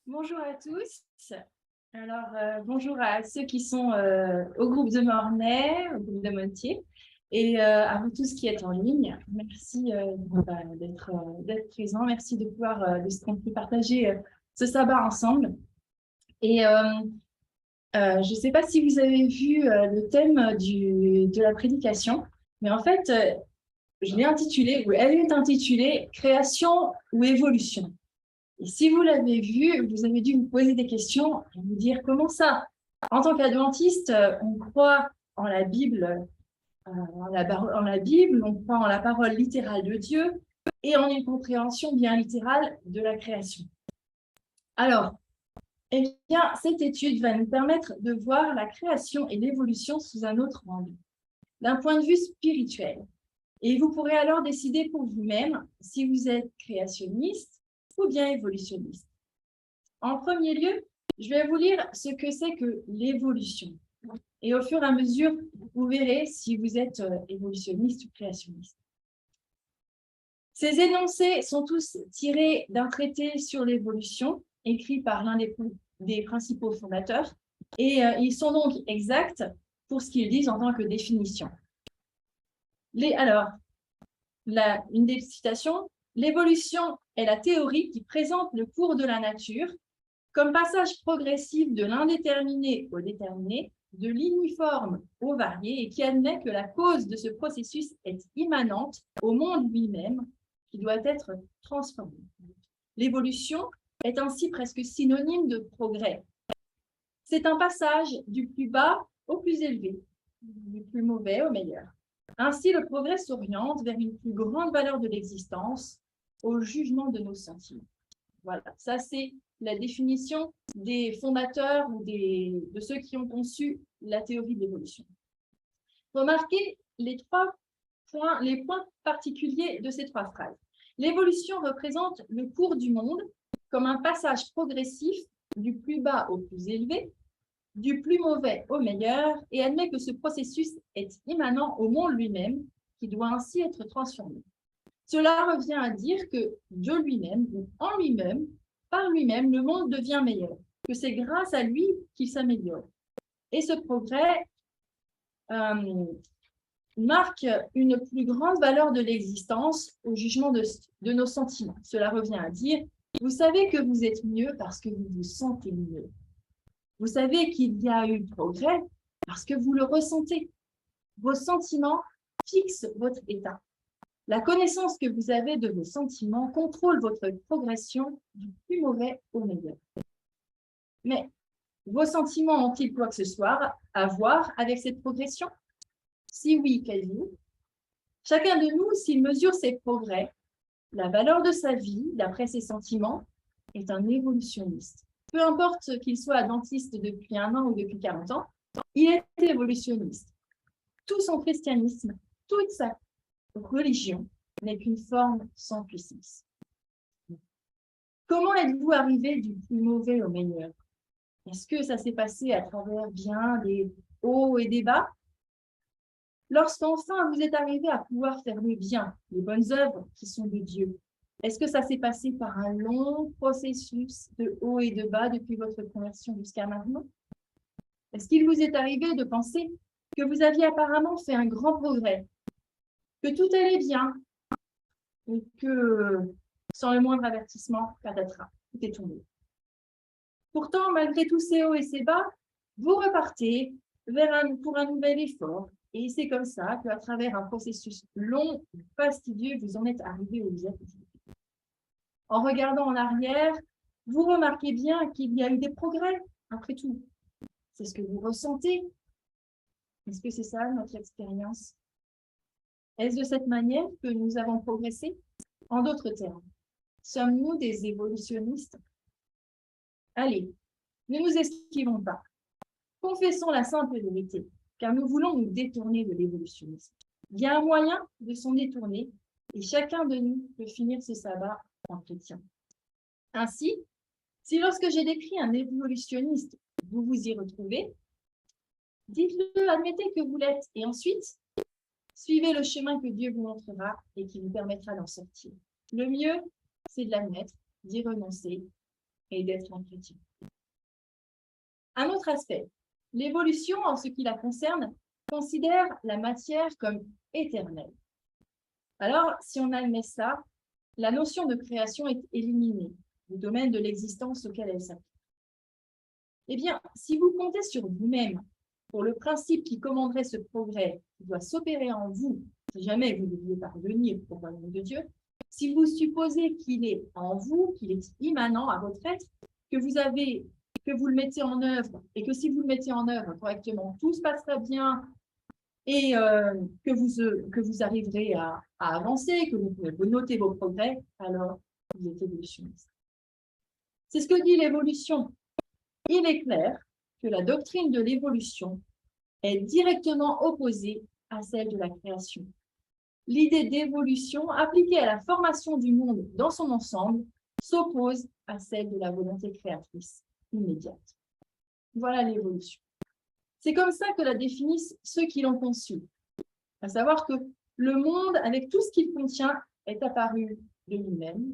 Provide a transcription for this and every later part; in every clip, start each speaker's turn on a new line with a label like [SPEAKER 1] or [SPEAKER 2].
[SPEAKER 1] Bonjour à tous. Alors, bonjour à ceux qui sont au groupe de Mornay, au groupe de Montier, et à vous tous qui êtes en ligne. Merci d'être présents. Merci de pouvoir qu'on peut partager ce sabbat ensemble. Et je ne sais pas si vous avez vu le thème de la prédication, mais en fait, je l'ai intitulé, ou elle est intitulée Création ou évolution. Et si vous l'avez vu, vous avez dû vous poser des questions et vous dire comment ça. En tant qu'adventiste, on croit en la Bible, en la Bible, on croit en la parole littérale de Dieu et en une compréhension bien littérale de la création. Alors, eh bien, cette étude va nous permettre de voir la création et l'évolution sous un autre angle, d'un point de vue spirituel. Et vous pourrez alors décider pour vous-même si vous êtes créationniste ou bien évolutionniste. En premier lieu, je vais vous lire ce que c'est que l'évolution. Et au fur et à mesure, vous verrez si vous êtes évolutionniste ou créationniste. Ces énoncés sont tous tirés d'un traité sur l'évolution, écrit par l'un des principaux fondateurs, et ils sont donc exacts pour ce qu'ils disent en tant que définition. Une des citations, l'évolution est la théorie qui présente le cours de la nature comme passage progressif de l'indéterminé au déterminé, de l'uniforme au varié, et qui admet que la cause de ce processus est immanente au monde lui-même, qui doit être transformé. L'évolution est ainsi presque synonyme de progrès. C'est un passage du plus bas au plus élevé, du plus mauvais au meilleur. Ainsi, le progrès s'oriente vers une plus grande valeur de l'existence, au jugement de nos sentiments. Voilà, ça c'est la définition des fondateurs ou de ceux qui ont conçu la théorie de l'évolution. Remarquez les points particuliers de ces trois phrases. L'évolution représente le cours du monde comme un passage progressif du plus bas au plus élevé, du plus mauvais au meilleur, et admet que ce processus est immanent au monde lui-même, qui doit ainsi être transformé. Cela revient à dire que de lui-même ou en lui-même, par lui-même, le monde devient meilleur, que c'est grâce à lui qu'il s'améliore. Et ce progrès marque une plus grande valeur de l'existence au jugement de nos sentiments. Cela revient à dire, vous savez que vous êtes mieux parce que vous vous sentez mieux. Vous savez qu'il y a eu progrès parce que vous le ressentez. Vos sentiments fixent votre état. La connaissance que vous avez de vos sentiments contrôle votre progression du plus mauvais au meilleur. Mais vos sentiments ont-ils quoi que ce soit à voir avec cette progression? Si oui, quel-vous? Chacun de nous, s'il mesure ses progrès, la valeur de sa vie, d'après ses sentiments, est un évolutionniste. Peu importe qu'il soit adventiste depuis 1 an ou depuis 40 ans, il est évolutionniste. Tout son christianisme, toute sa religion n'est qu'une forme sans puissance. Comment êtes-vous arrivé du plus mauvais au meilleur? Est-ce que ça s'est passé à travers bien des hauts et des bas? Lorsqu'enfin vous êtes arrivé à pouvoir faire le bien, les bonnes œuvres qui sont de Dieu, est-ce que ça s'est passé par un long processus de hauts et de bas depuis votre conversion jusqu'à maintenant? Est-ce qu'il vous est arrivé de penser que vous aviez apparemment fait un grand progrès, que tout allait bien, et que, sans le moindre avertissement, patatras, tout est tombé? Pourtant, malgré tous ces hauts et ces bas, vous repartez pour un nouvel effort. Et c'est comme ça qu'à travers un processus long et fastidieux, vous en êtes arrivé où vous êtes aujourd'hui. En regardant en arrière, vous remarquez bien qu'il y a eu des progrès, après tout. C'est ce que vous ressentez. Est-ce que c'est ça notre expérience? Est-ce de cette manière que nous avons progressé? En d'autres termes, sommes-nous des évolutionnistes? Allez, ne nous esquivons pas. Confessons la simple vérité, car nous voulons nous détourner de l'évolutionnisme. Il y a un moyen de s'en détourner, et chacun de nous peut finir ce sabbat en chrétien. Ainsi, si lorsque j'ai décrit un évolutionniste, vous vous y retrouvez, dites-le, admettez que vous l'êtes, et ensuite, suivez le chemin que Dieu vous montrera et qui vous permettra d'en sortir. Le mieux, c'est de l'admettre, d'y renoncer et d'être un chrétien. Un autre aspect, l'évolution, en ce qui la concerne, considère la matière comme éternelle. Alors, si on admet ça, la notion de création est éliminée du domaine de l'existence auquel elle s'applique. Eh bien, si vous comptez sur vous-même pour le principe qui commanderait ce progrès qui doit s'opérer en vous, si jamais vous deviez parvenir au royaume de Dieu, si vous supposez qu'il est en vous, qu'il est immanent à votre être, que vous le mettez en œuvre, et que si vous le mettez en œuvre correctement, tout se passera bien, et que vous arriverez à avancer, que vous pouvez noter vos progrès, alors vous êtes évolutionniste. C'est ce que dit l'évolution. Il est clair que la doctrine de l'évolution est directement opposée à celle de la création. L'idée d'évolution appliquée à la formation du monde dans son ensemble s'oppose à celle de la volonté créatrice immédiate. Voilà l'évolution. C'est comme ça que la définissent ceux qui l'ont conçue, à savoir que le monde, avec tout ce qu'il contient, est apparu de lui-même,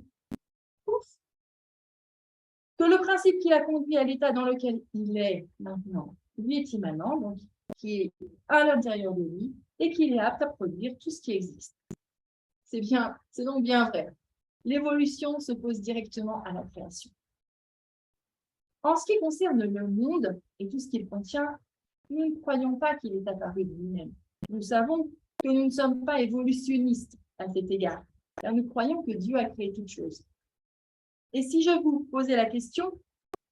[SPEAKER 1] que le principe qui l'a conduit à l'état dans lequel il est maintenant, lui est immanent, donc qui est à l'intérieur de lui, et qu'il est apte à produire tout ce qui existe. C'est donc bien vrai. L'évolution s'oppose directement à la création. En ce qui concerne le monde et tout ce qu'il contient, nous ne croyons pas qu'il est apparu de lui-même. Nous savons que nous ne sommes pas évolutionnistes à cet égard, car nous croyons que Dieu a créé toutes choses. Et si je vous posais la question,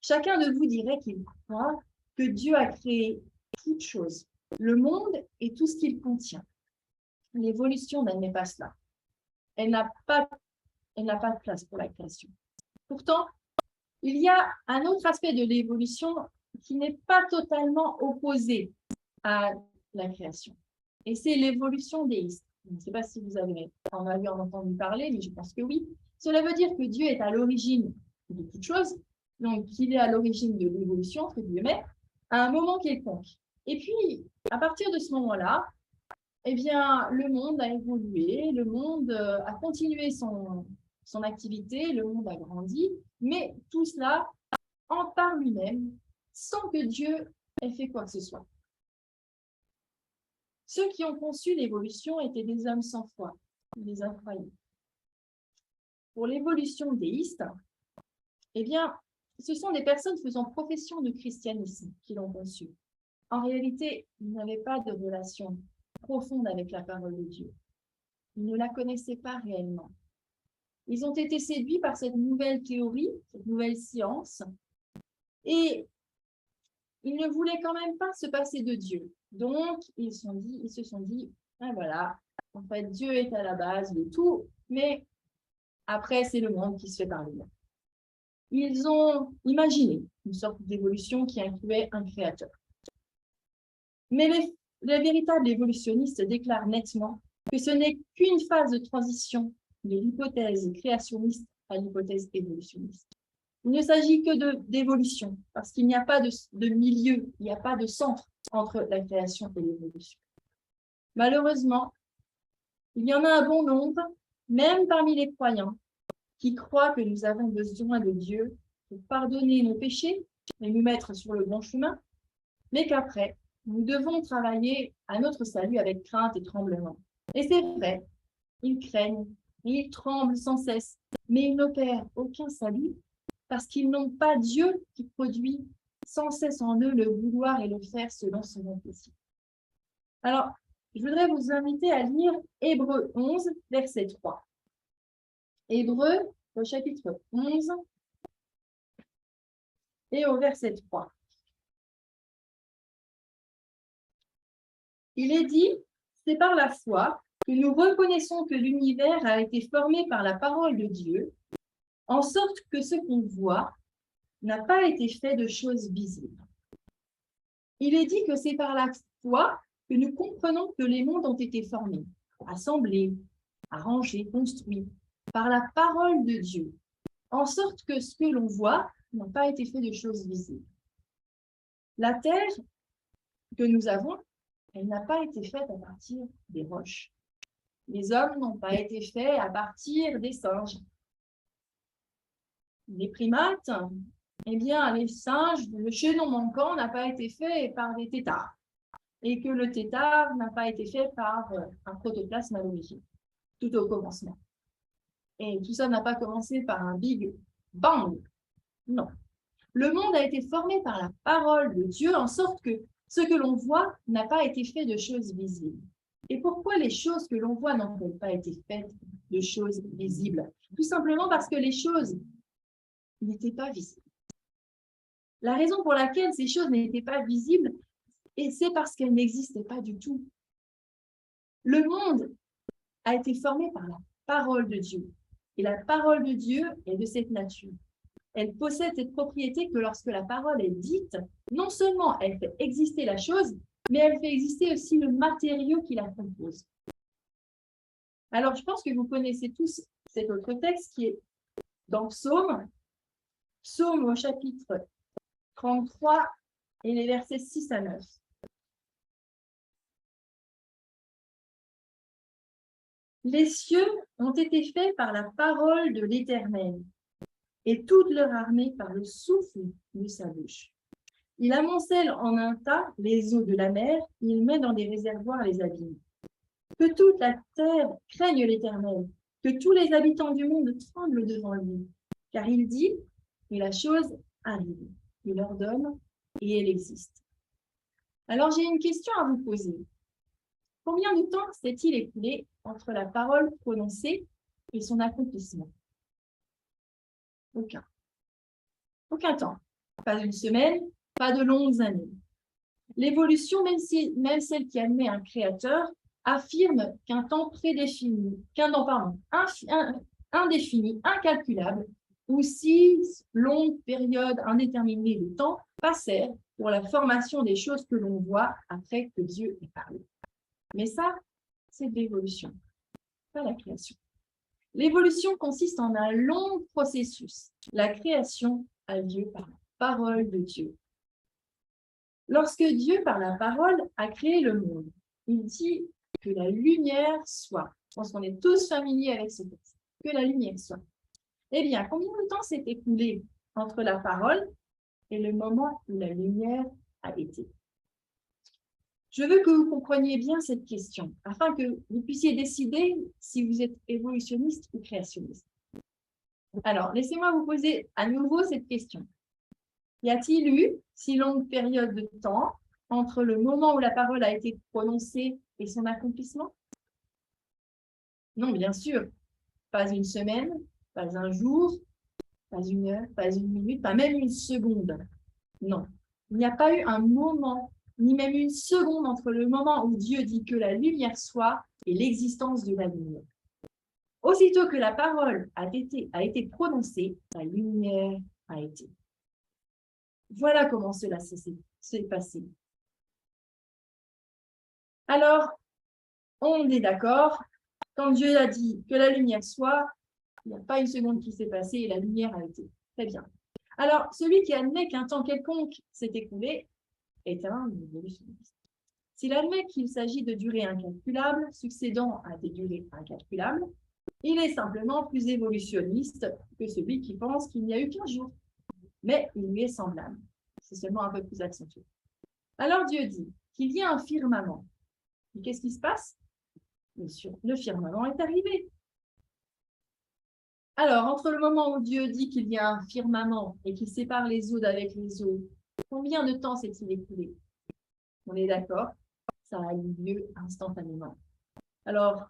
[SPEAKER 1] chacun de vous dirait qu'il croit que Dieu a créé toutes choses, le monde et tout ce qu'il contient. L'évolution n'admet pas cela. Elle n'a pas de place pour la création. Pourtant, il y a un autre aspect de l'évolution qui n'est pas totalement opposé à la création. Et c'est l'évolution déiste. Je ne sais pas si vous en avez entendu parler, mais je pense que oui. Cela veut dire que Dieu est à l'origine de toute chose, donc qu'il est à l'origine de l'évolution, entre guillemets, à un moment quelconque. Et puis, à partir de ce moment-là, eh bien, le monde a évolué, le monde a continué son activité, le monde a grandi, mais tout cela en par lui-même, sans que Dieu ait fait quoi que ce soit. Ceux qui ont conçu l'évolution étaient des hommes sans foi, des incroyants. Pour l'évolution déiste, eh bien, ce sont des personnes faisant profession de christianisme qui l'ont conçu. En réalité, ils n'avaient pas de relation profonde avec la parole de Dieu. Ils ne la connaissaient pas réellement. Ils ont été séduits par cette nouvelle théorie, cette nouvelle science, et ils ne voulaient quand même pas se passer de Dieu. Donc, ils se sont dit, ah, voilà, en fait, Dieu est à la base de tout, mais après, c'est le monde qui se fait par lui-même. Ils ont imaginé une sorte d'évolution qui incluait un créateur. Mais les véritables évolutionnistes déclarent nettement que ce n'est qu'une phase de transition de l'hypothèse créationniste à l'hypothèse évolutionniste. Il ne s'agit que d'évolution, parce qu'il n'y a pas de milieu, il n'y a pas de centre entre la création et l'évolution. Malheureusement, il y en a un bon nombre, même parmi les croyants, qui croient que nous avons besoin de Dieu pour pardonner nos péchés et nous mettre sur le bon chemin, mais qu'après, nous devons travailler à notre salut avec crainte et tremblement. Et c'est vrai, ils craignent et ils tremblent sans cesse, mais ils n'opèrent aucun salut parce qu'ils n'ont pas Dieu qui produit sans cesse en eux le vouloir et le faire selon son bon plaisir. Alors, je voudrais vous inviter à lire Hébreux 11, verset 3. Hébreux, au chapitre 11 et au verset 3. Il est dit, c'est par la foi que nous reconnaissons que l'univers a été formé par la parole de Dieu, en sorte que ce qu'on voit n'a pas été fait de choses visibles. Il est dit que c'est par la foi que nous comprenons que les mondes ont été formés, assemblés, arrangés, construits, par la parole de Dieu, en sorte que ce que l'on voit n'a pas été fait de choses visibles. La terre que nous avons, elle n'a pas été faite à partir des roches. Les hommes n'ont pas été faits à partir des singes. Les primates eh bien, les singes, le chaînon manquant n'a pas été fait par des têtards et que le tétard n'a pas été fait par un protoplasme à l'origine, tout au commencement. Et tout ça n'a pas commencé par un Big Bang. Non. Le monde a été formé par la parole de Dieu en sorte que ce que l'on voit n'a pas été fait de choses visibles. Et pourquoi les choses que l'on voit n'ont-elles pas été faites de choses visibles? Tout simplement parce que les choses n'étaient pas visibles. La raison pour laquelle ces choses n'étaient pas visibles, c'est parce qu'elles n'existaient pas du tout. Le monde a été formé par la parole de Dieu. Et la parole de Dieu est de cette nature. Elle possède cette propriété que lorsque la parole est dite, non seulement elle fait exister la chose, mais elle fait exister aussi le matériau qui la compose. Alors, je pense que vous connaissez tous cet autre texte qui est dans Psaume, Psaume au chapitre 33 et les versets 6 à 9. Les cieux ont été faits par la parole de l'Éternel, et toute leur armée par le souffle de sa bouche. Il amoncelle en un tas les eaux de la mer, il met dans des réservoirs les abîmes. Que toute la terre craigne l'Éternel, que tous les habitants du monde tremblent devant lui, car il dit, et la chose arrive. Il ordonne, et elle existe. Alors j'ai une question à vous poser. Combien de temps s'est-il écoulé entre la parole prononcée et son accomplissement? Aucun. Aucun temps. Pas une semaine, pas de longues années. L'évolution, même celle qui admet un créateur, affirme qu'un temps prédéfini, indéfini, incalculable, ou six longues périodes indéterminées de temps passèrent pour la formation des choses que l'on voit après que Dieu ait parlé. Mais ça, c'est de l'évolution, pas la création. L'évolution consiste en un long processus. La création a lieu par la parole de Dieu. Lorsque Dieu, par la parole, a créé le monde, il dit que la lumière soit. Je pense qu'on est tous familiers avec ce texte. Que la lumière soit. Eh bien, combien de temps s'est écoulé entre la parole et le moment où la lumière a été? Je veux que vous compreniez bien cette question, afin que vous puissiez décider si vous êtes évolutionniste ou créationniste. Alors, laissez-moi vous poser à nouveau cette question. Y a-t-il eu si longue période de temps entre le moment où la parole a été prononcée et son accomplissement? Non, bien sûr. Pas une semaine, pas un jour, pas une heure, pas une minute, pas même une seconde. Non. Il n'y a pas eu un moment, ni même une seconde entre le moment où Dieu dit que la lumière soit et l'existence de la lumière. Aussitôt que la parole a été prononcée, la lumière a été. Voilà comment cela s'est passé. Alors, on est d'accord, quand Dieu a dit que la lumière soit, il n'y a pas une seconde qui s'est passée et la lumière a été. Très bien. Alors, celui qui admet qu'un temps quelconque s'est écoulé est un évolutionniste. S'il admet qu'il s'agit de durées incalculables, succédant à des durées incalculables, il est simplement plus évolutionniste que celui qui pense qu'il n'y a eu qu'un jour. Mais il lui est semblable. C'est seulement un peu plus accentué. Alors Dieu dit qu'il y a un firmament. Et qu'est-ce qui se passe? Bien sûr, le firmament est arrivé. Alors, entre le moment où Dieu dit qu'il y a un firmament et qu'il sépare les eaux d'avec les eaux, combien de temps s'est-il écoulé? On est d'accord? Ça a eu lieu instantanément. Alors,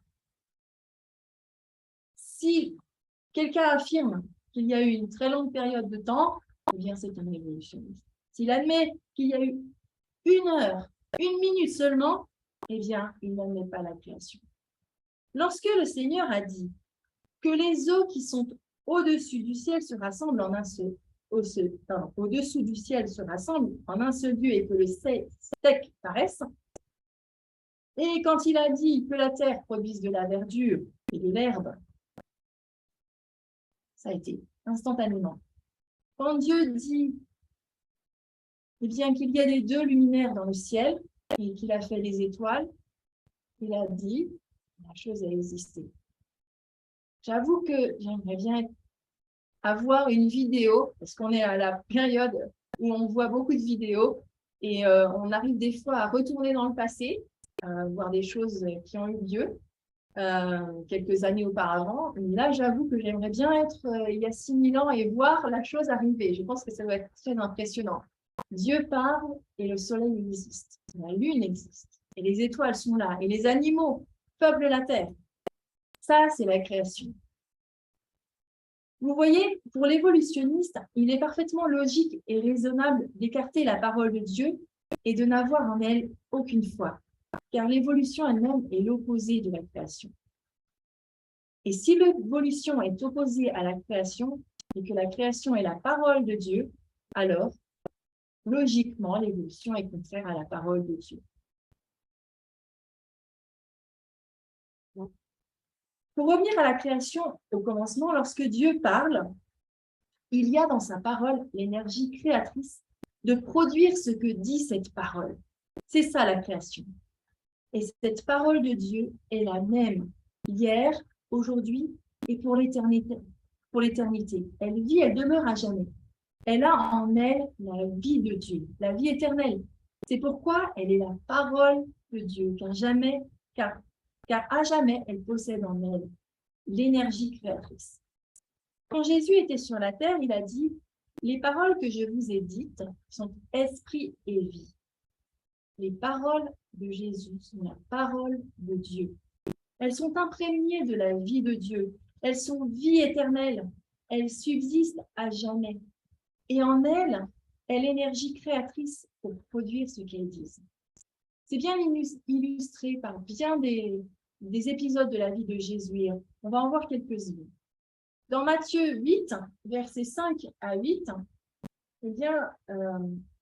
[SPEAKER 1] si quelqu'un affirme qu'il y a eu une très longue période de temps, eh bien, c'est un évolutionniste. S'il admet qu'il y a eu une heure, une minute seulement, eh bien, il n'admet pas la création. Lorsque le Seigneur a dit que les eaux qui sont au-dessus du ciel se rassemblent en un seul, au-dessous du ciel se rassemblent en un seul lieu et que le sec paraisse, et quand il a dit que la terre produise de la verdure et de l'herbe, ça a été instantanément. Quand Dieu dit eh bien, qu'il y a des deux luminaires dans le ciel et qu'il a fait les étoiles, il a dit la chose a existé. J'avoue que j'aimerais bien être à voir une vidéo, parce qu'on est à la période où on voit beaucoup de vidéos et on arrive des fois à retourner dans le passé, voir des choses qui ont eu lieu quelques années auparavant. Mais là, j'avoue que j'aimerais bien être il y a 6000 ans et voir la chose arriver. Je pense que ça doit être très impressionnant. Dieu parle et le soleil existe, la lune existe, et les étoiles sont là, et les animaux peuplent la terre. Ça, c'est la création. Vous voyez, pour l'évolutionniste, il est parfaitement logique et raisonnable d'écarter la parole de Dieu et de n'avoir en elle aucune foi, car l'évolution elle-même est l'opposé de la création. Et si l'évolution est opposée à la création et que la création est la parole de Dieu, alors, logiquement, l'évolution est contraire à la parole de Dieu. Pour revenir à la création au commencement, lorsque Dieu parle, il y a dans sa parole l'énergie créatrice de produire ce que dit cette parole. C'est ça la création. Et cette parole de Dieu est la même hier, aujourd'hui et pour l'éternité. Elle vit, elle demeure à jamais. Elle a en elle la vie de Dieu, la vie éternelle. C'est pourquoi elle est la parole de Dieu, car à jamais, elle possède en elle l'énergie créatrice. Quand Jésus était sur la terre, il a dit « Les paroles que je vous ai dites sont esprit et vie ». Les paroles de Jésus sont la parole de Dieu. Elles sont imprégnées de la vie de Dieu. Elles sont vie éternelle. Elles subsistent à jamais. Et en elles, est l'énergie créatrice pour produire ce qu'elles disent. C'est bien illustré par bien des épisodes de la vie de Jésus. On va en voir quelques-unes. Dans Matthieu 8, versets 5 à 8, eh bien,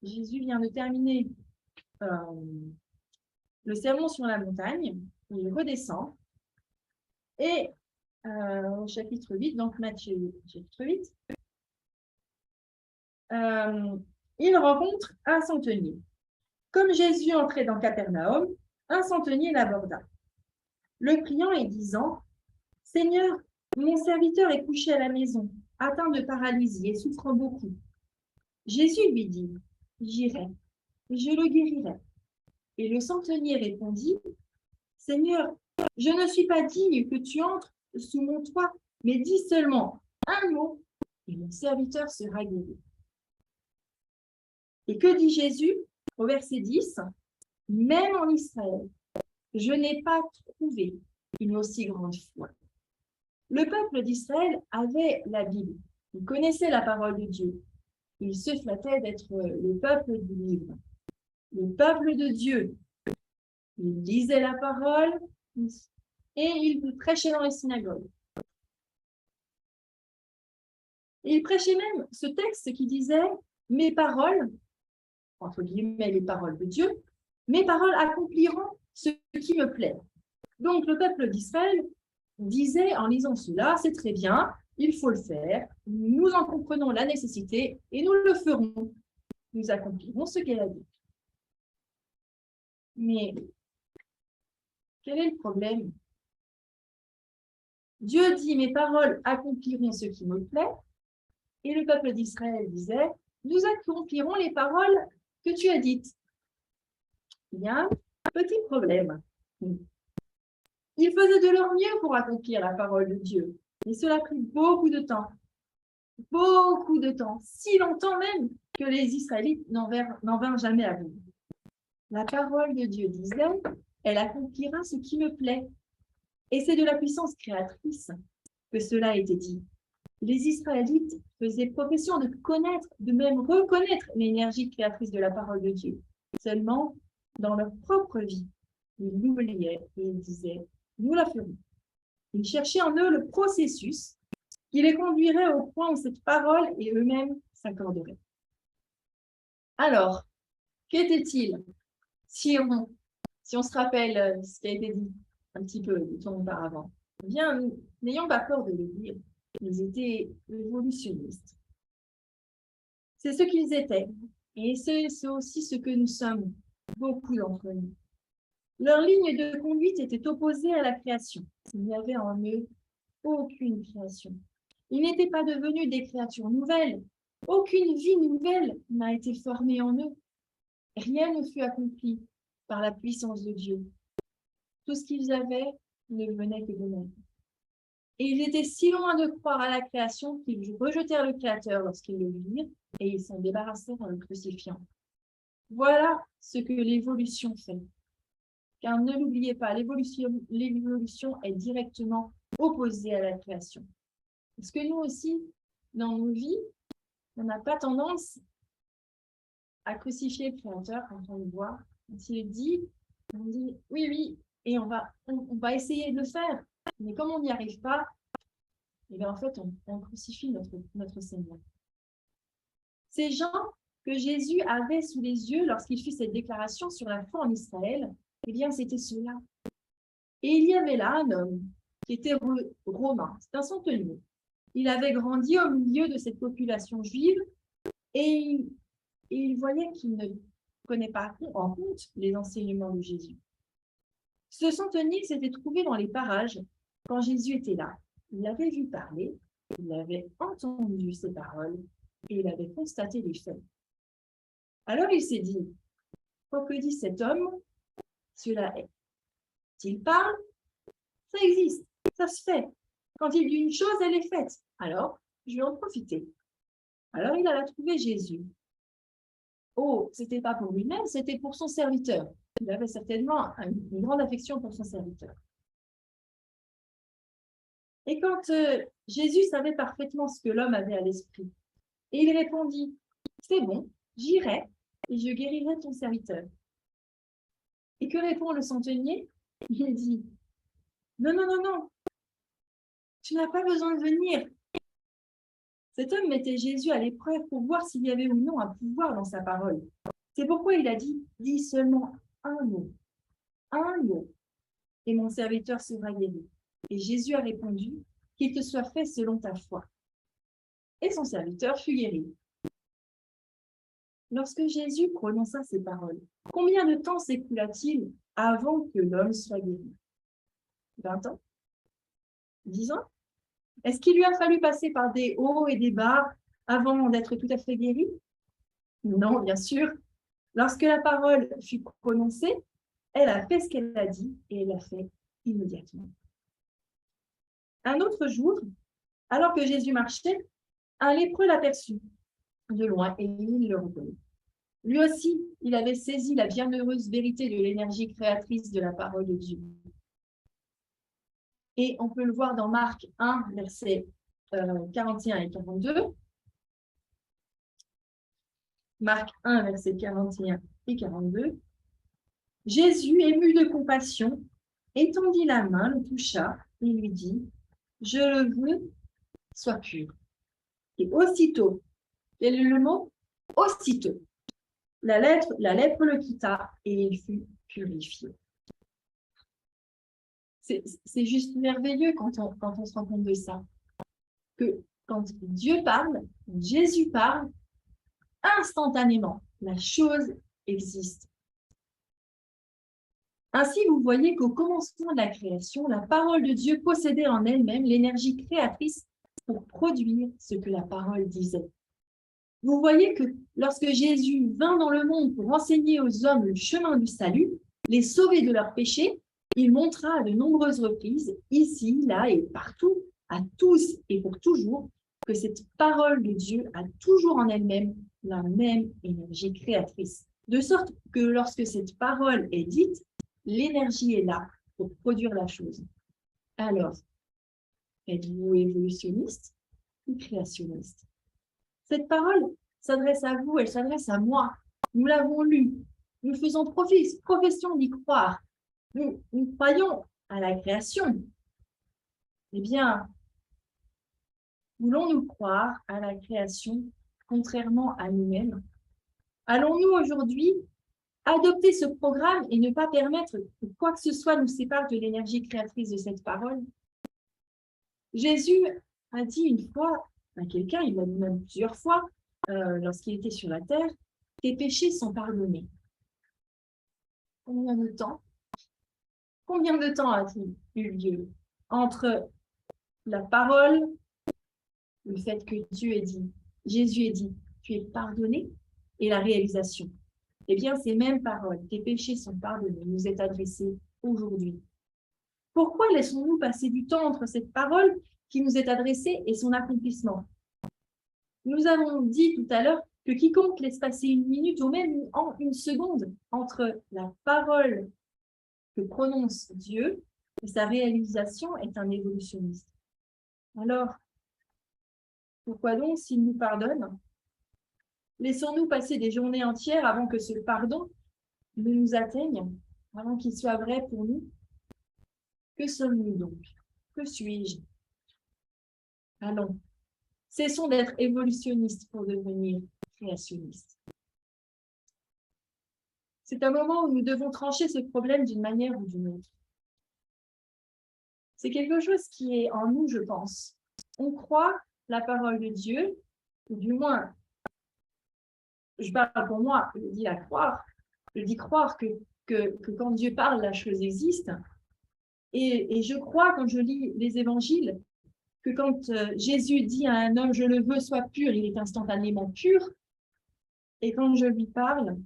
[SPEAKER 1] Jésus vient de terminer le sermon sur la montagne. Il redescend. Et au chapitre 8, donc Matthieu chapitre 8, il rencontre un centenier. Comme Jésus entrait dans Capernaum, un centenier l'aborda, le priant et disant « Seigneur, mon serviteur est couché à la maison, atteint de paralysie et souffrant beaucoup. » Jésus lui dit « J'irai, je le guérirai. » Et le centenier répondit « Seigneur, je ne suis pas digne que tu entres sous mon toit, mais dis seulement un mot et mon serviteur sera guéri. » Et que dit Jésus au verset 10 ? « Même en Israël, je n'ai pas trouvé une aussi grande foi. » Le peuple d'Israël avait la Bible. Il connaissait la parole de Dieu. Il se flattait d'être le peuple du livre. Le peuple de Dieu. Il lisait la parole et il prêchait dans les synagogues. Et il prêchait même ce texte qui disait « Mes paroles », entre guillemets les paroles de Dieu, « Mes paroles accompliront ce qui me plaît. » Donc le peuple d'Israël disait en lisant cela, c'est très bien, il faut le faire, nous en comprenons la nécessité et nous le ferons. Nous accomplirons ce qu'elle a dit. Mais quel est le problème ? Dieu dit, mes paroles accompliront ce qui me plaît, et le peuple d'Israël disait, nous accomplirons les paroles que tu as dites. Il y a un petit problème. Ils faisaient de leur mieux pour accomplir la parole de Dieu. Et cela a pris beaucoup de temps. Beaucoup de temps. Si longtemps même que les Israélites n'en vinrent jamais à bout. La parole de Dieu disait, elle accomplira ce qui me plaît. Et c'est de la puissance créatrice que cela a été dit. Les Israélites faisaient profession de connaître, de même reconnaître l'énergie créatrice de la parole de Dieu. Seulement, dans leur propre vie, ils l'oubliaient et ils disaient, nous la ferons. Ils cherchaient en eux le processus qui les conduirait au point où cette parole et eux-mêmes s'accorderaient. Alors, qu'était-il si on se rappelle ce qui a été dit un petit peu de temps auparavant? Eh bien, n'ayons pas peur de le dire. Ils étaient évolutionnistes. C'est ce qu'ils étaient. Et c'est aussi ce que nous sommes, beaucoup d'entre nous. Leur ligne de conduite était opposée à la création. Il n'y avait en eux aucune création. Ils n'étaient pas devenus des créatures nouvelles. Aucune vie nouvelle n'a été formée en eux. Rien ne fut accompli par la puissance de Dieu. Tout ce qu'ils avaient ne venait que d'eux-mêmes. Et ils étaient si loin de croire à la création qu'ils rejetèrent le Créateur lorsqu'ils le virent et ils s'en débarrassèrent en le crucifiant. Voilà ce que l'évolution fait. Car ne l'oubliez pas, l'évolution est directement opposée à la création. Parce que nous aussi, dans nos vies, on n'a pas tendance à crucifier le Créateur quand on le voit. Quand il dit, on dit oui, oui, et on va essayer de le faire. Mais comme on n'y arrive pas, et bien en fait, on crucifie notre Seigneur. Ces gens que Jésus avait sous les yeux lorsqu'il fit cette déclaration sur la foi en Israël, eh bien, c'était ceux-là. Et il y avait là un homme qui était romain, c'est un centenier. Il avait grandi au milieu de cette population juive et il voyait qu'il ne prenait pas en compte les enseignements de Jésus. Ce centenier s'était trouvé dans les parages quand Jésus était là. Il l'avait vu parler, il avait entendu ses paroles et il avait constaté les faits. Alors il s'est dit, quoi que dit cet homme, cela est. S'il parle, ça existe, ça se fait. Quand il dit une chose, elle est faite. Alors, je vais en profiter. Alors il alla trouver Jésus. Oh, c'était pas pour lui-même, c'était pour son serviteur. Il avait certainement une grande affection pour son serviteur. Et quand Jésus savait parfaitement ce que l'homme avait à l'esprit, et il répondit, c'est bon, j'irai et je guérirai ton serviteur. Et que répond le centenier? Il dit, non, non, non, non, tu n'as pas besoin de venir. Cet homme mettait Jésus à l'épreuve pour voir s'il y avait ou non un pouvoir dans sa parole. C'est pourquoi il a dit, dis seulement un mot, et mon serviteur sera guéri. Et Jésus a répondu, qu'il te soit fait selon ta foi. Et son serviteur fut guéri. Lorsque Jésus prononça ces paroles, combien de temps s'écoula-t-il avant que l'homme soit guéri? 20 ans? 10 ans? Est-ce qu'il lui a fallu passer par des hauts et des bas avant d'être tout à fait guéri? Non, bien sûr. Lorsque la parole fut prononcée, elle a fait ce qu'elle a dit et elle l'a fait immédiatement. Un autre jour, alors que Jésus marchait, un lépreux l'aperçut de loin et il le reconnut. Lui aussi, il avait saisi la bienheureuse vérité de l'énergie créatrice de la parole de Dieu. Et on peut le voir dans Marc 1, versets 41 et 42. Marc 1, versets 41 et 42. Jésus, ému de compassion, étendit la main, le toucha et lui dit, je le veux, sois pur. Et aussitôt, quel est le mot? Aussitôt, la lèpre le quitta et il fut purifié. C'est juste merveilleux quand on se rend compte de ça. Que quand Dieu parle, quand Jésus parle, instantanément, la chose existe. Ainsi, vous voyez qu'au commencement de la création, la parole de Dieu possédait en elle-même l'énergie créatrice pour produire ce que la parole disait. Vous voyez que lorsque Jésus vint dans le monde pour enseigner aux hommes le chemin du salut, les sauver de leurs péchés, il montra à de nombreuses reprises, ici, là et partout, à tous et pour toujours, que cette parole de Dieu a toujours en elle-même la même énergie créatrice. De sorte que lorsque cette parole est dite, l'énergie est là pour produire la chose. Alors, êtes-vous évolutionniste ou créationniste? Cette parole s'adresse à vous, elle s'adresse à moi. Nous l'avons lue. Nous faisons profession d'y croire. Nous croyons à la création. Eh bien, voulons-nous croire à la création contrairement à nous-mêmes? Allons-nous aujourd'hui adopter ce programme et ne pas permettre que quoi que ce soit nous sépare de l'énergie créatrice de cette parole? Jésus a dit une fois à quelqu'un, il l'a dit même plusieurs fois, lorsqu'il était sur la terre, tes péchés sont pardonnés. Combien de temps? Combien de temps a-t-il eu lieu entre la parole le fait que Dieu ait dit, Jésus ait dit, tu es pardonné, et la réalisation. Eh bien, ces mêmes paroles, tes péchés sont pardonnés, nous est adressées aujourd'hui. Pourquoi laissons-nous passer du temps entre cette parole qui nous est adressée et son accomplissement? Nous avons dit tout à l'heure que quiconque laisse passer une minute ou même une seconde entre la parole que prononce Dieu et sa réalisation est un évolutionniste. Alors, pourquoi donc, s'il nous pardonne, laissons-nous passer des journées entières avant que ce pardon ne nous atteigne, avant qu'il soit vrai pour nous? Que sommes-nous donc? Que suis-je? Allons, cessons d'être évolutionnistes pour devenir créationnistes. C'est un moment où nous devons trancher ce problème d'une manière ou d'une autre. C'est quelque chose qui est en nous, je pense. On croit la parole de Dieu, ou du moins, je parle pour moi, je dis la croire, je dis croire que quand Dieu parle, la chose existe. Et je crois, quand je lis les évangiles, que quand Jésus dit à un homme « je le veux, sois pur », il est instantanément pur. Et quand je lui parle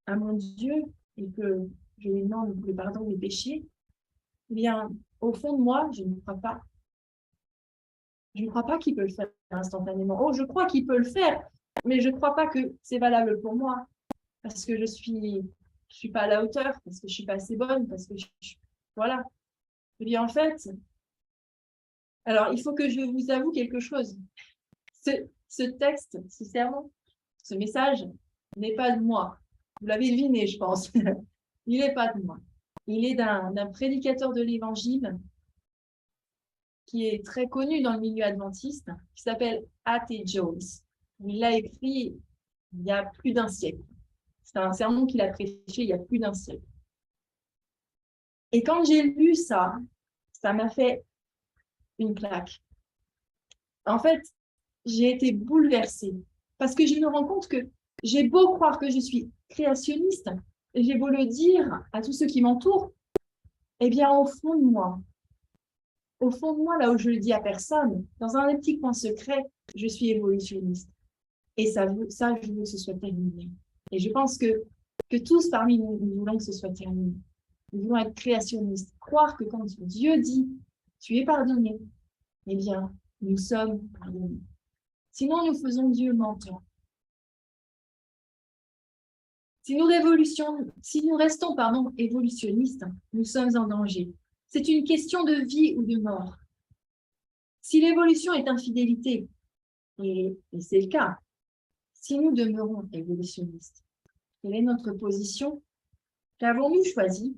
[SPEAKER 1] à mon Dieu et que je lui demande le pardon des péchés, eh bien, au fond de moi, je ne crois pas. Je ne crois pas qu'il peut le faire instantanément. Oh, je crois qu'il peut le faire, mais je ne crois pas que c'est valable pour moi, parce que je suis pas à la hauteur, parce que je suis pas assez bonne, parce que voilà. Eh bien, en fait, alors, il faut que je vous avoue quelque chose. Ce texte, ce sermon, ce message n'est pas de moi. Vous l'avez deviné, je pense. Il n'est pas de moi. Il est d'un prédicateur de l'Évangile qui est très connu dans le milieu adventiste, qui s'appelle A.T. Jones. Il l'a écrit il y a plus d'un siècle. C'est un sermon qu'il a prêché il y a plus d'un siècle. Et quand j'ai lu ça, ça m'a fait une claque. En fait, j'ai été bouleversée parce que je me rends compte que j'ai beau croire que je suis créationniste, et j'ai beau le dire à tous ceux qui m'entourent, eh bien, au fond de moi, là où je le dis à personne, dans un petit coin secret, je suis évolutionniste. Et ça, je veux que ce soit terminé. Et je pense que tous parmi nous, nous voulons que ce soit terminé. Nous voulons être créationnistes, croire que quand Dieu dit « tu es pardonné », eh bien, nous sommes pardonnés. Sinon, nous faisons Dieu menteur. Si nous restons évolutionnistes, nous sommes en danger. C'est une question de vie ou de mort. Si l'évolution est infidélité, et c'est le cas, si nous demeurons évolutionnistes, quelle est notre position? Qu'avons-nous choisi?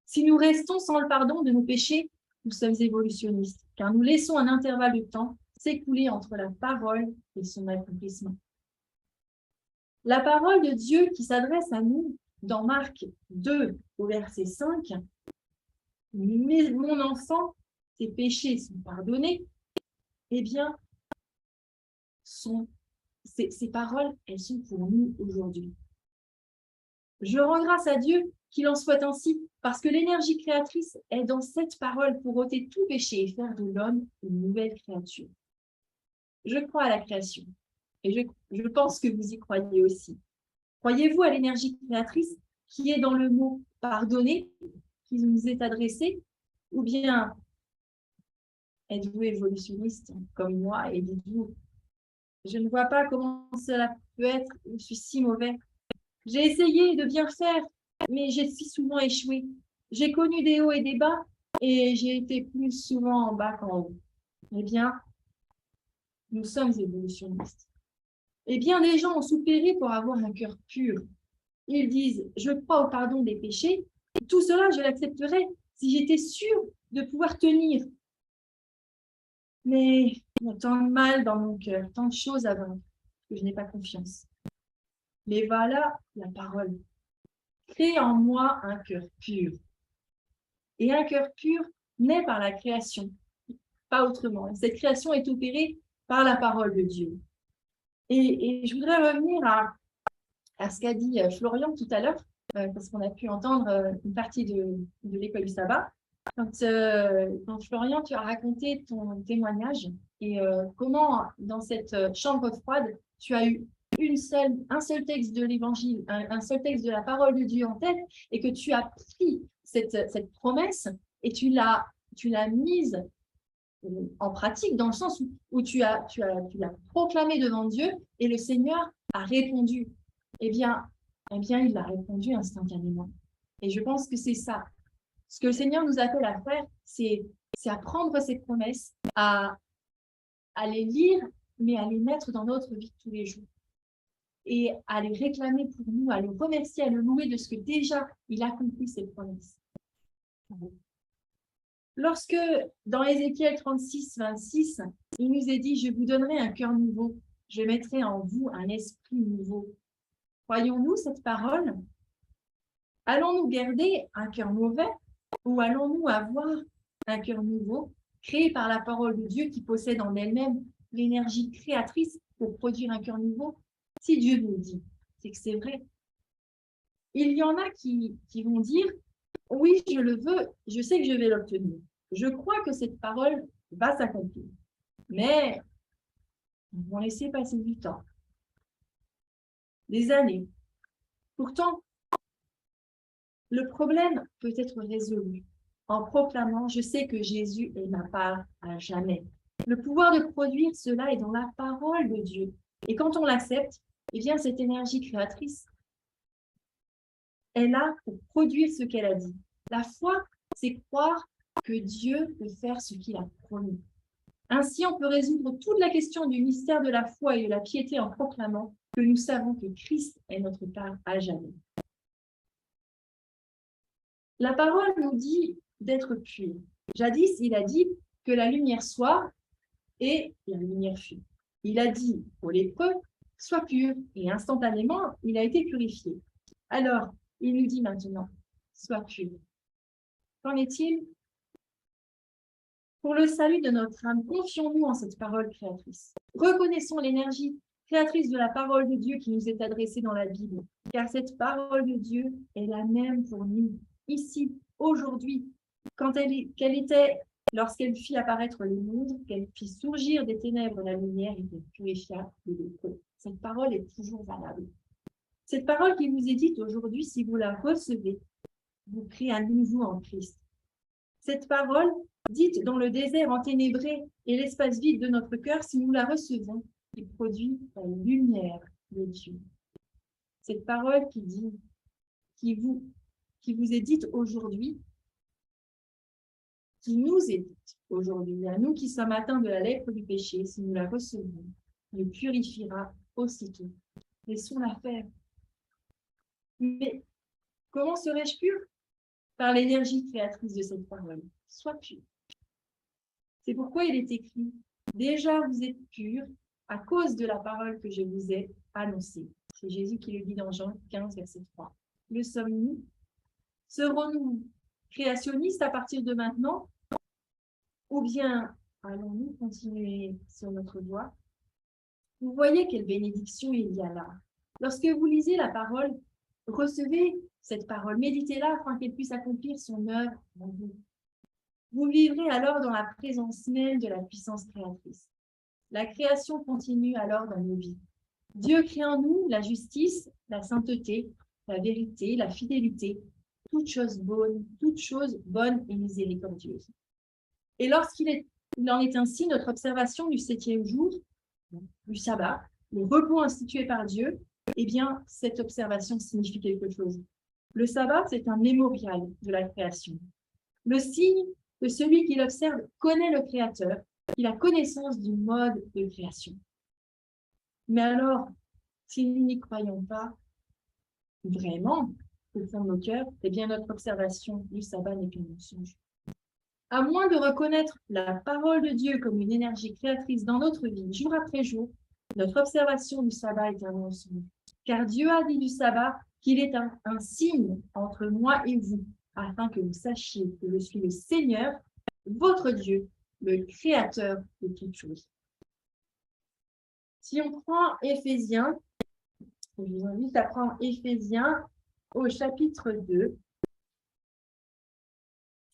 [SPEAKER 1] Si nous restons sans le pardon de nos péchés, nous sommes évolutionnistes, car nous laissons un intervalle de temps s'écouler entre la parole et son accomplissement. La parole de Dieu qui s'adresse à nous dans Marc 2, au verset 5, « Mais mon enfant, tes péchés sont pardonnés », eh bien, ces paroles, elles sont pour nous aujourd'hui. Je rends grâce à Dieu qu'il en soit ainsi, parce que l'énergie créatrice est dans cette parole pour ôter tout péché et faire de l'homme une nouvelle créature. Je crois à la création, et je pense que vous y croyez aussi. Croyez-vous à l'énergie créatrice qui est dans le mot « pardonner » qui nous est adressé, ou bien êtes-vous évolutionniste comme moi et dites-vous « Je ne vois pas comment cela peut être, je suis si mauvais. J'ai essayé de bien faire, mais j'ai si souvent échoué. J'ai connu des hauts et des bas, et j'ai été plus souvent en bas qu'en haut. » Eh bien, nous sommes évolutionnistes. Et bien des gens ont soupiré pour avoir un cœur pur. Ils disent « Je crois au pardon des péchés, et tout cela, je l'accepterais si j'étais sûre de pouvoir tenir. » Mais il y a tant de mal dans mon cœur, tant de choses à vaincre, que je n'ai pas confiance. Mais voilà la parole. Crée en moi un cœur pur. Et un cœur pur naît par la création, pas autrement. Cette création est opérée par la parole de Dieu. Et je voudrais revenir à ce qu'a dit Florian tout à l'heure, parce qu'on a pu entendre une partie de l'école du sabbat. quand Florian, tu as raconté ton témoignage et comment dans cette chambre froide, tu as eu un seul texte de l'évangile, un seul texte de la parole de Dieu en tête et que tu as pris cette promesse et tu l'as mise en pratique dans le sens où tu l'as proclamé devant Dieu et le Seigneur a répondu. Eh bien, il a répondu instantanément. Et je pense que c'est ça. Ce que le Seigneur nous appelle à faire, c'est à prendre ses promesses, à les lire, mais à les mettre dans notre vie de tous les jours. Et à les réclamer pour nous, à le remercier, à le louer de ce que déjà il a accompli ses promesses. Lorsque, dans Ézéchiel 36, 26, il nous est dit « Je vous donnerai un cœur nouveau, je mettrai en vous un esprit nouveau ». Croyons-nous cette parole? Allons-nous garder un cœur mauvais ou allons-nous avoir un cœur nouveau, créé par la parole de Dieu qui possède en elle-même l'énergie créatrice pour produire un cœur nouveau? Si Dieu nous le dit, c'est que c'est vrai. Il y en a qui vont dire « Oui, je le veux, je sais que je vais l'obtenir. Je crois que cette parole va s'accomplir. » Mais ils vont laisser passer du temps, des années. Pourtant, le problème peut être résolu en proclamant « Je sais que Jésus est ma part à jamais ». Le pouvoir de produire cela est dans la parole de Dieu. Et quand on l'accepte, eh bien, cette énergie créatrice est là pour produire ce qu'elle a dit. La foi, c'est croire que Dieu peut faire ce qu'il a promis. Ainsi, on peut résoudre toute la question du mystère de la foi et de la piété en proclamant que nous savons que Christ est notre part à jamais. La parole nous dit d'être pur. Jadis, il a dit que la lumière soit et la lumière fut. Il a dit aux lépreux, sois pur, et instantanément, il a été purifié. Alors, il nous dit maintenant, sois pur. Qu'en est-il? Pour le salut de notre âme, confions-nous en cette parole créatrice. Reconnaissons l'énergie créatrice de la parole de Dieu qui nous est adressée dans la Bible, car cette parole de Dieu est la même pour nous, ici, aujourd'hui, qu'elle était lorsqu'elle fit apparaître le monde, qu'elle fit surgir des ténèbres la lumière et qu'elle purifia les lépreux. Cette parole est toujours valable. Cette parole qui vous est dite aujourd'hui, si vous la recevez, vous créez à nouveau en Christ. Cette parole, dite dans le désert enténébré et l'espace vide de notre cœur, si nous la recevons, il produit la lumière de Dieu. Cette parole qui vous est dite aujourd'hui, qui nous est dite aujourd'hui, à nous qui sommes atteints de la lèpre du péché, si nous la recevons, nous purifiera aussitôt. Laissons-la faire. Mais comment serais-je pur? Par l'énergie créatrice de cette parole. Sois pur. C'est pourquoi il est écrit, déjà vous êtes purs à cause de la parole que je vous ai annoncée. C'est Jésus qui le dit dans Jean 15, verset 3. Le sommes-nous? Serons-nous créationnistes à partir de maintenant? Ou bien allons-nous continuer sur notre voie? Vous voyez quelle bénédiction il y a là. Lorsque vous lisez la parole, recevez cette parole, méditez-la afin qu'elle puisse accomplir son œuvre en vous. Vous vivrez alors dans la présence même de la puissance créatrice. La création continue alors dans nos vies. Dieu crée en nous la justice, la sainteté, la vérité, la fidélité, toutes choses bonnes et miséricordieuses. Et lorsqu'il en est ainsi, notre observation du 7e jour, du sabbat, le repos institué par Dieu, eh bien, cette observation signifie quelque chose. Le sabbat, c'est un mémorial de la création. Le signe que celui qui l'observe connaît le Créateur, qu'il a connaissance du mode de création. Mais alors, si nous n'y croyons pas vraiment, au fond de nos cœurs, eh bien, notre observation du sabbat n'est qu'un mensonge. À moins de reconnaître la parole de Dieu comme une énergie créatrice dans notre vie, jour après jour, notre observation du sabbat est un mensonge. Car Dieu a dit du sabbat qu'il est un signe entre moi et vous, afin que vous sachiez que je suis le Seigneur, votre Dieu, le Créateur de toutes choses. Si on prend Éphésiens, je vous invite à prendre Éphésiens au chapitre 2.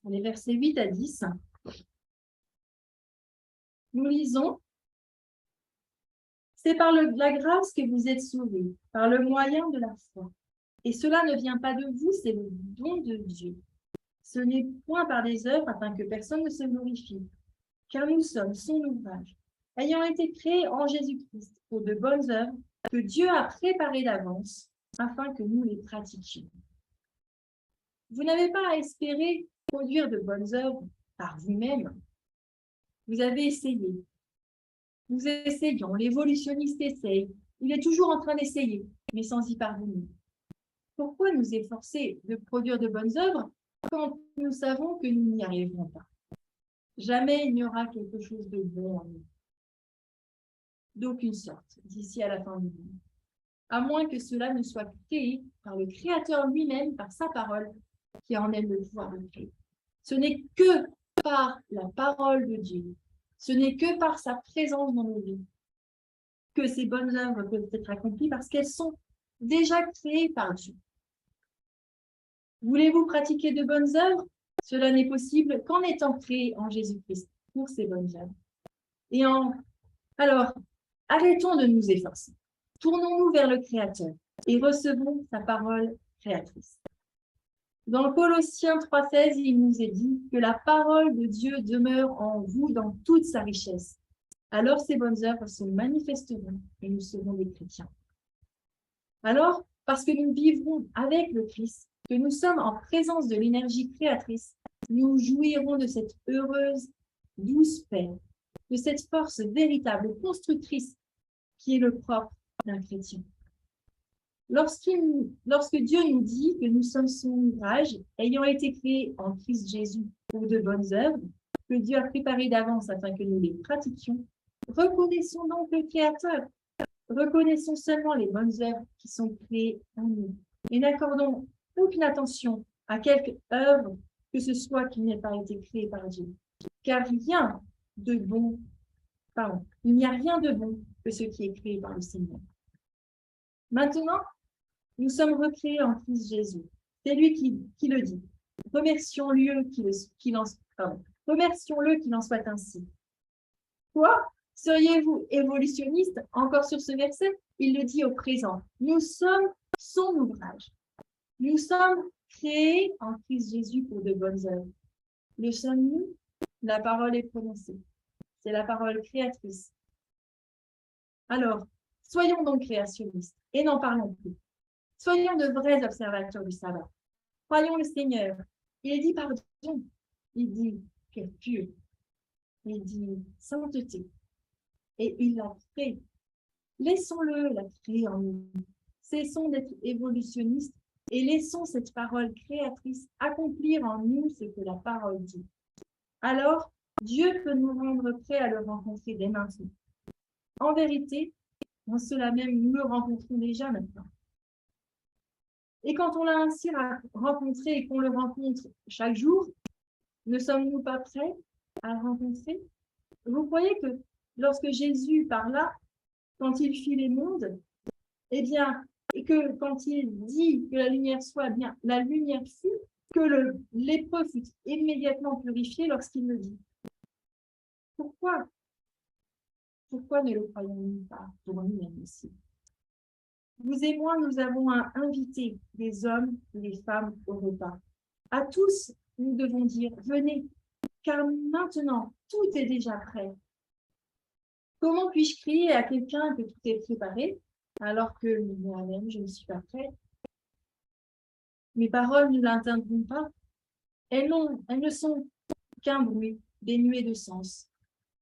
[SPEAKER 1] les versets 8 à 10. Nous lisons: c'est par la grâce que vous êtes sauvés, par le moyen de la foi. Et cela ne vient pas de vous, c'est le don de Dieu. Ce n'est point par des œuvres afin que personne ne se glorifie, car nous sommes son ouvrage, ayant été créés en Jésus-Christ pour de bonnes œuvres que Dieu a préparées d'avance afin que nous les pratiquions. Vous n'avez pas à espérer produire de bonnes œuvres par vous-même. Vous avez essayé. Nous essayons, l'évolutionniste essaye. Il est toujours en train d'essayer, mais sans y parvenir. Pourquoi nous efforcer de produire de bonnes œuvres quand nous savons que nous n'y arriverons pas? Jamais il n'y aura quelque chose de bon en nous, d'aucune sorte, d'ici à la fin du monde, à moins que cela ne soit créé par le Créateur lui-même, par sa parole, qui en est le pouvoir de créer. Ce n'est que par la parole de Dieu, ce n'est que par sa présence dans nos vies que ces bonnes œuvres peuvent être accomplies parce qu'elles sont déjà créées par Dieu. Voulez-vous pratiquer de bonnes œuvres? Cela n'est possible qu'en étant créé en Jésus-Christ pour ces bonnes œuvres. Alors, arrêtons de nous efforcer. Tournons-nous vers le Créateur et recevons sa parole créatrice. Dans Colossiens 3,16, il nous est dit que la parole de Dieu demeure en vous dans toute sa richesse. Alors ces bonnes œuvres se manifesteront et nous serons des chrétiens. Alors, parce que nous vivrons avec le Christ, que nous sommes en présence de l'énergie créatrice, nous jouirons de cette heureuse, douce paix, de cette force véritable, constructrice, qui est le propre d'un chrétien. Lorsque Dieu nous dit que nous sommes son ouvrage, ayant été créés en Christ Jésus pour de bonnes œuvres, que Dieu a préparées d'avance afin que nous les pratiquions, reconnaissons donc le Créateur. Reconnaissons seulement les bonnes œuvres qui sont créées en nous et n'accordons aucune attention à quelque œuvre que ce soit qui n'ait pas été créée par Dieu. Car il n'y a rien de bon que ce qui est créé par le Seigneur. Maintenant, nous sommes recréés en Christ Jésus. C'est lui qui le dit. Remercions-le qu'il en soit ainsi. Quoi? Seriez-vous évolutionniste encore sur ce verset? Il le dit au présent. Nous sommes son ouvrage. Nous sommes créés en Christ Jésus pour de bonnes œuvres. Le sommes-nous? La parole est prononcée. C'est la parole créatrice. Alors, soyons donc créationnistes et n'en parlons plus. Soyons de vrais observateurs du sabbat. Croyons le Seigneur. Il dit pardon. Il dit qu'elle pure. Il dit sainteté. Et il l'a créé. Laissons-le la créer en nous. Cessons d'être évolutionnistes et laissons cette parole créatrice accomplir en nous ce que la parole dit. Alors, Dieu peut nous rendre prêts à le rencontrer dès maintenant. En vérité, en cela même, nous le rencontrons déjà maintenant. Et quand on l'a ainsi rencontré et qu'on le rencontre chaque jour, ne sommes-nous pas prêts à le rencontrer? Vous croyez que lorsque Jésus parla, quand il fit les mondes, eh bien, et que quand il dit que la lumière soit, eh bien, la lumière fut, que lépreux fut immédiatement purifié lorsqu'il le dit. Pourquoi? Pourquoi ne le croyons-nous pas pour nous-mêmes aussi? Vous et moi, nous avons invité des hommes et des femmes au repas. À tous, nous devons dire, venez, car maintenant, tout est déjà prêt. Comment puis-je crier à quelqu'un que tout est préparé, alors que moi-même, je ne suis pas prête? Mes paroles ne l'atteindront pas. Elles ne sont qu'un bruit, dénué de sens.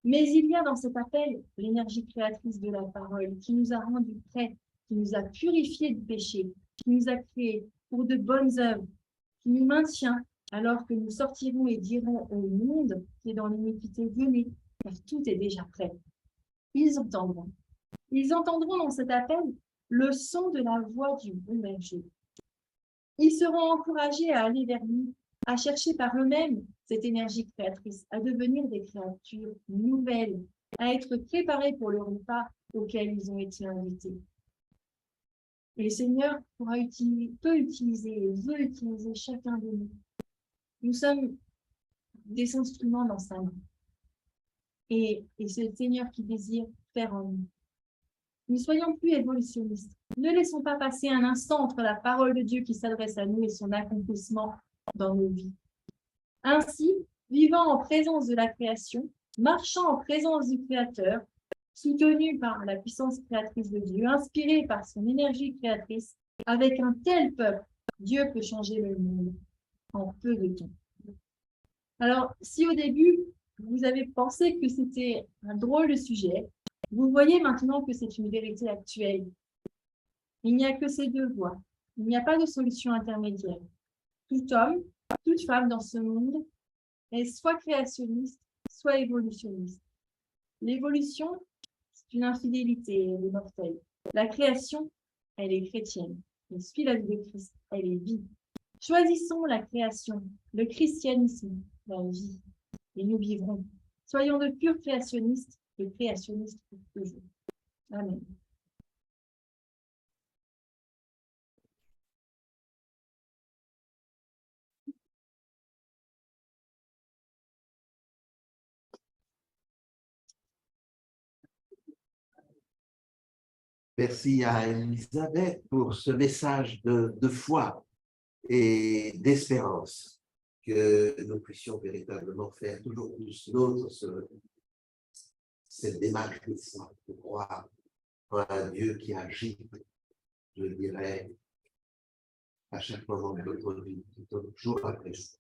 [SPEAKER 1] Mais il y a dans cet appel l'énergie créatrice de la parole qui nous a rendus prêts, qui nous a purifiés du péché, qui nous a créés pour de bonnes œuvres, qui nous maintient alors que nous sortirons et dirons au monde qui est dans l'iniquité, venez, car tout est déjà prêt. Ils entendront. Ils entendront dans cet appel le son de la voix du bon berger. Ils seront encouragés à aller vers lui, à chercher par eux-mêmes cette énergie créatrice, à devenir des créatures nouvelles, à être préparés pour le repas auquel ils ont été invités. Et le Seigneur peut utiliser et veut utiliser chacun de nous. Nous sommes des instruments dans sa main. Et c'est le Seigneur qui désire faire en nous. Ne soyons plus évolutionnistes. Ne laissons pas passer un instant entre la parole de Dieu qui s'adresse à nous et son accomplissement dans nos vies. Ainsi, vivant en présence de la création, marchant en présence du Créateur, soutenu par la puissance créatrice de Dieu, inspiré par son énergie créatrice, avec un tel peuple, Dieu peut changer le monde en peu de temps. Alors, si au début, vous avez pensé que c'était un drôle de sujet, vous voyez maintenant que c'est une vérité actuelle. Il n'y a que ces deux voies. Il n'y a pas de solution intermédiaire. Tout homme, toute femme dans ce monde est soit créationniste, soit évolutionniste. L'évolution, c'est une infidélité, elle est mortelle. La création, elle est chrétienne. Elle suit la vie de Christ, elle est vie. Choisissons la création, le christianisme, la vie, et nous vivrons. Soyons de purs créationnistes et créationnistes pour toujours. Amen.
[SPEAKER 2] Merci à Elisabeth pour ce message de foi et d'espérance, que nous puissions véritablement faire toujours plus nôtre cette démarche de foi, de croire en un Dieu qui agit, je dirais, à chaque moment de notre vie, jour après jour.